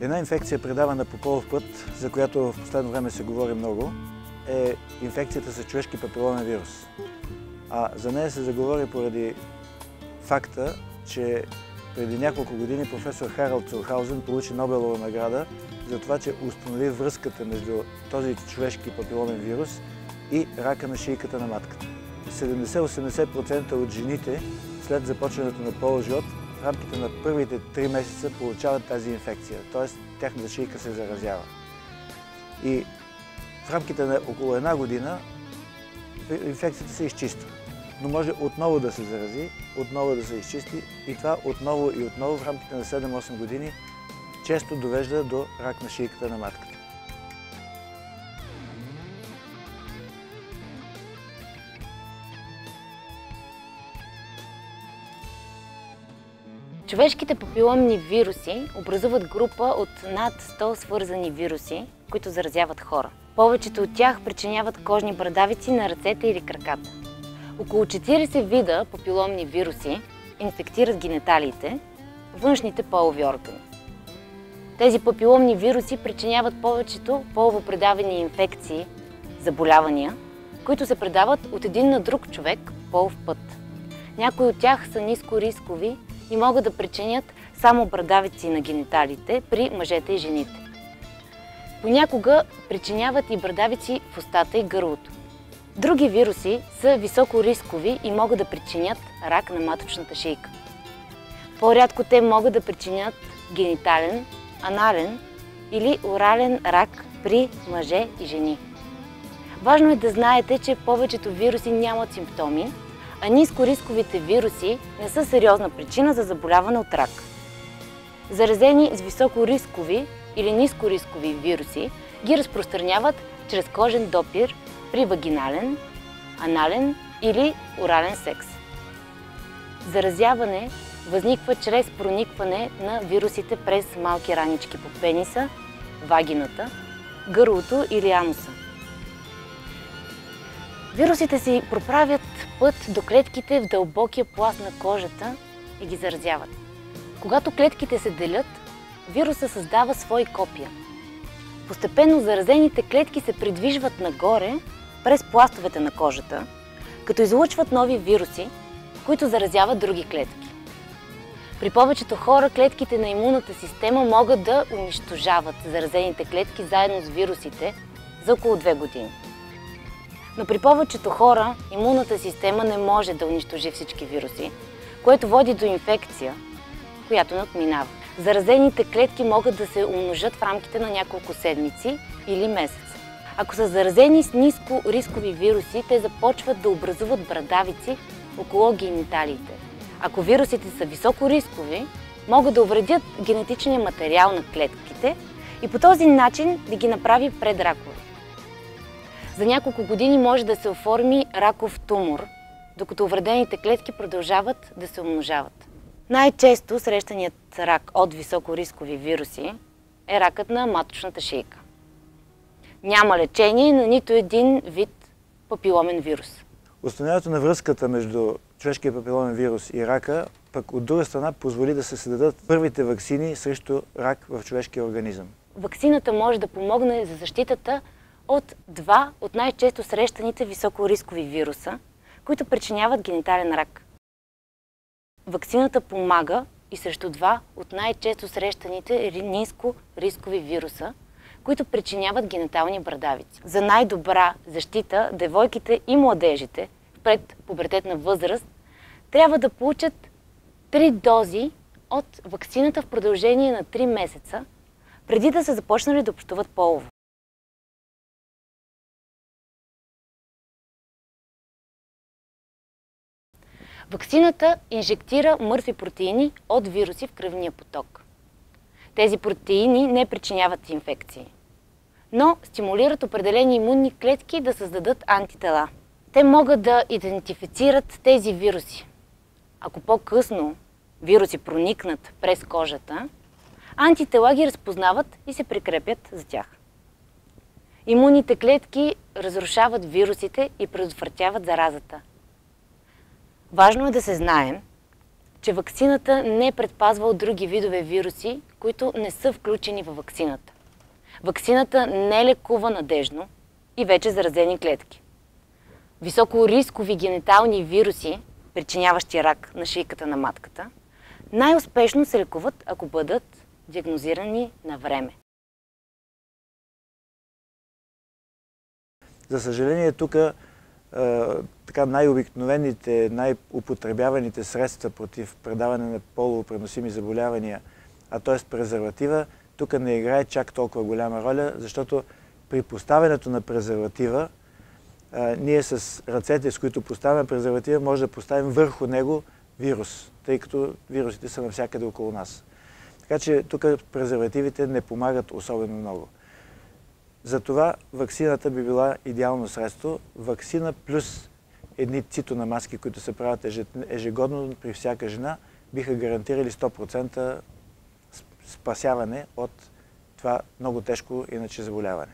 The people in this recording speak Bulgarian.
Една инфекция, предавана по полов път, за която в последно време се говори много, е инфекцията с човешки папиломен вирус. А за нея се заговори поради факта, че преди няколко години професор Харалд Цурхаузен получи Нобелова награда за това, че установи връзката между този човешки папиломен вирус и рака на шийката на матката. 70-80% от жените след започването на полов живот в рамките на първите 3 месеца получават тази инфекция, т.е. тяхната шийка се заразява. И в рамките на около една година инфекцията се изчиства, но може отново да се зарази, отново да се изчисти и това отново и отново в рамките на 7-8 години често довежда до рак на шийката на матката. Човешките папиломни вируси образуват група от над 100 свързани вируси, които заразяват хора. Повечето от тях причиняват кожни брадавици на ръцете или краката. Около 40 вида папиломни вируси инфектират гениталиите, външните полови органи. Тези папиломни вируси причиняват повечето полово-предавени инфекции, заболявания, които се предават от един на друг човек по полов път. Някои от тях са нискорискови и могат да причинят само брадавици на гениталите при мъжете и жените. Понякога причиняват и брадавици в устата и гърлото. Други вируси са високорискови и могат да причинят рак на маточната шийка. По-рядко те могат да причинят генитален, анален или орален рак при мъже и жени. Важно е да знаете, че повечето вируси нямат симптоми, а нискорисковите вируси не са сериозна причина за заболяване от рак. Заразени с високорискови или нискорискови вируси ги разпространяват чрез кожен допир при вагинален, анален или орален секс. Заразяване възниква чрез проникване на вирусите през малки ранички по пениса, вагината, гърлото или ануса. Вирусите си проправят път до клетките в дълбокия пласт на кожата и ги заразяват. Когато клетките се делят, вируса създава свои копия. Постепенно заразените клетки се придвижват нагоре през пластовете на кожата, като излъчват нови вируси, които заразяват други клетки. При повечето хора клетките на имунната система могат да унищожават заразените клетки заедно с вирусите за около 2 години. Но при повечето хора имунната система не може да унищожи всички вируси, което води до инфекция, която надминава. Заразените клетки могат да се умножат в рамките на няколко седмици или месеца. Ако са заразени с ниско рискови вируси, те започват да образуват брадавици около гениталиите. Ако вирусите са високо рискови, могат да увредят генетичния материал на клетките и по този начин да ги направи предракови. За няколко години може да се оформи раков тумор, докато увредените клетки продължават да се умножават. Най-често срещаният рак от високорискови вируси е ракът на маточната шийка. Няма лечение на нито един вид папиломен вирус. Установяването на връзката между човешкия папиломен вирус и рака пък от друга страна позволи да се създадат първите ваксини срещу рак в човешкия организъм. Ваксината може да помогне за защитата от 2 от най-често срещаните високорискови вируса, които причиняват генитален рак. Ваксината помага и срещу 2 от най-често срещаните ниско рискови вируса, които причиняват генитални брадавици. За най-добра защита девойките и младежите в предпубертетна възраст трябва да получат 3 дози от ваксината в продължение на 3 месеца, преди да са започнали да общуват полово. Ваксината инжектира мъртви протеини от вируси в кръвния поток. Тези протеини не причиняват инфекции, но стимулират определени имунни клетки да създадат антитела. Те могат да идентифицират тези вируси. Ако по-късно вируси проникнат през кожата, антитела ги разпознават и се прикрепят за тях. Имунните клетки разрушават вирусите и предотвратяват заразата. Важно е да се знае, че ваксината не предпазва от други видове вируси, които не са включени във ваксината. Ваксината не лекува надеждно и вече заразени клетки. Високорискови генитални вируси, причиняващи рак на шийката на матката, най-успешно се лекуват, ако бъдат диагнозирани на време. За съжаление, тук така най-обикновените, най-употребяваните средства против предаване на полово преносими заболявания, а т.е. презерватива, тук не играе чак толкова голяма роля, защото при поставянето на презерватива, ние с ръцете, с които поставяме презерватива, може да поставим върху него вирус, тъй като вирусите са навсякъде около нас. Така че тук презервативите не помагат особено много. Затова ваксината би била идеално средство. Ваксина плюс едни цитонамаски, които се правят ежегодно при всяка жена, биха гарантирали 100% спасяване от това много тежко иначе заболяване.